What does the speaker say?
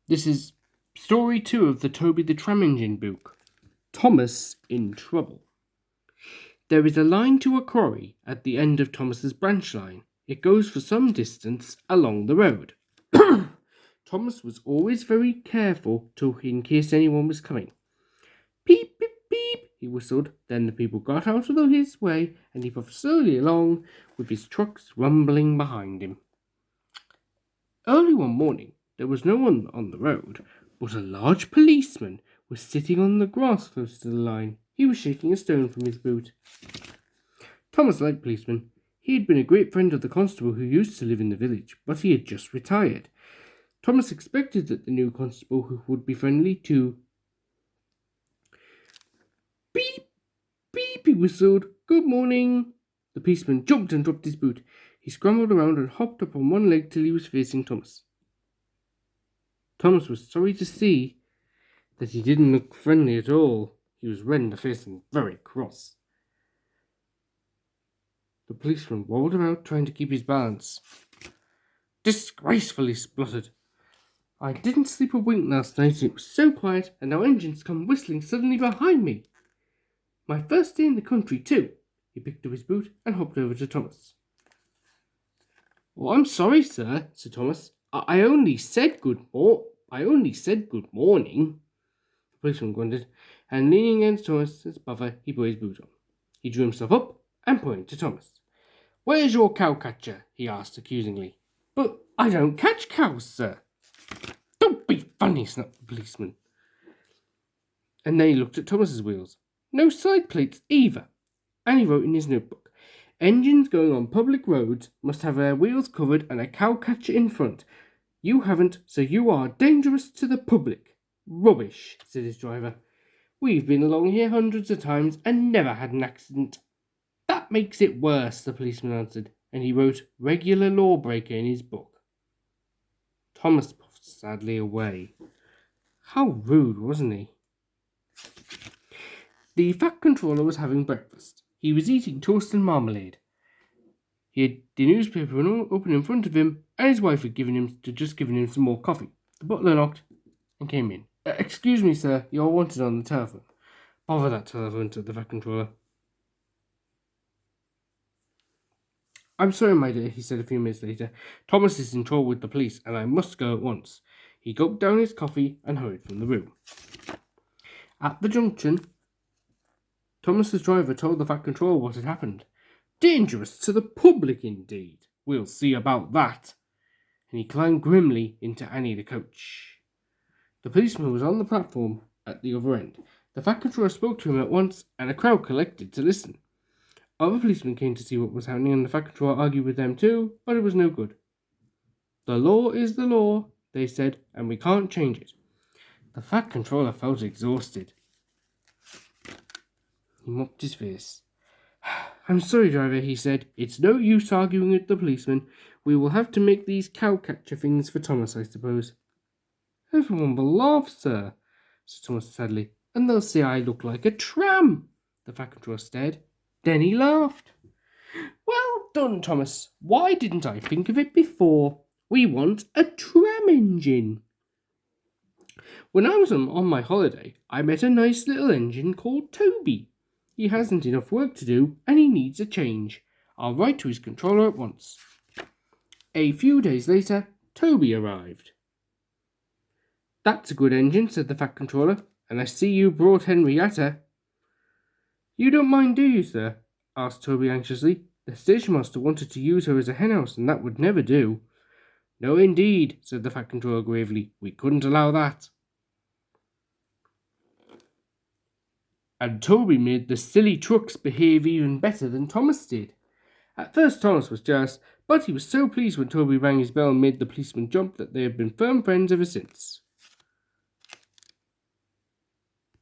This is story 2 of the Toby the Tram Engine book. Thomas in Trouble. There is a line to a quarry at the end of Thomas's branch line. It goes for some distance along the road. Thomas was always very careful in case anyone was coming. Beep, beep, beep, he whistled. Then the people got out of his way and he puffed slowly along with his trucks rumbling behind him. Early one morning, there was no one on the road, but a large policeman was sitting on the grass close to the line. He was shaking a stone from his boot. Thomas liked policemen. He had been a great friend of the constable who used to live in the village, but he had just retired. Thomas expected that the new constable would be friendly too. Beep, beep, he whistled. Good morning. The policeman jumped and dropped his boot. He scrambled around and hopped up on one leg till he was facing Thomas. Thomas was sorry to see that he didn't look friendly at all. He was red in the face and very cross. The policeman rolled about trying to keep his balance. Disgraceful, he spluttered. I didn't sleep a wink last night, and it was so quiet, and now engines come whistling suddenly behind me. My first day in the country, too. He picked up his boot and hopped over to Thomas. Oh, I'm sorry, sir, said Thomas. I only said good morning. The policeman grunted, and leaning against Thomas's buffer, he put his boot on. He drew himself up and pointed to Thomas. Where's your cowcatcher? He asked accusingly. But I don't catch cows, sir. Don't be funny, snapped the policeman. And then he looked at Thomas's wheels. No side plates either. And he wrote in his notebook, engines going on public roads must have their wheels covered and a cowcatcher in front. You haven't, so you are dangerous to the public. Rubbish, said his driver. We've been along here hundreds of times and never had an accident. That makes it worse, the policeman answered, and he wrote regular lawbreaker in his book. Thomas puffed sadly away. How rude, wasn't he? The fat controller was having breakfast. He was eating toast and marmalade. He had the newspaper open in front of him, and his wife had just given him some more coffee. The butler knocked and came in. Excuse me, sir, you're wanted on the telephone. Bother that telephone, said the fat controller. I'm sorry, my dear, he said a few minutes later. Thomas is in trouble with the police, and I must go at once. He gulped down his coffee and hurried from the room. At the junction, Thomas's driver told the fat controller what had happened. Dangerous to the public, indeed. We'll see about that. And he climbed grimly into Annie the coach. The policeman was on the platform at the other end. The fat controller spoke to him at once, and a crowd collected to listen. Other policemen came to see what was happening, and the fat controller argued with them too, but it was no good. The law is the law, they said, and we can't change it. The fat controller felt exhausted. He mopped his face. I'm sorry, driver, he said. It's no use arguing with the policeman. We will have to make these cowcatcher things for Thomas, I suppose. Everyone will laugh, sir, said Thomas sadly, and they'll say I look like a tram. The fat controller stared. Then he laughed. Well done, Thomas. Why didn't I think of it before? We want a tram engine. When I was on my holiday, I met a nice little engine called Toby. He hasn't enough work to do, and he needs a change. I'll write to his controller at once. A few days later, Toby arrived. That's a good engine, said the fat controller, and I see you brought Henrietta. You don't mind, do you, sir? Asked Toby anxiously. The stationmaster wanted to use her as a henhouse, and that would never do. No, indeed, said the fat controller gravely. We couldn't allow that. And Toby made the silly trucks behave even better than Thomas did. At first Thomas was jealous, but he was so pleased when Toby rang his bell and made the policeman jump that they have been firm friends ever since.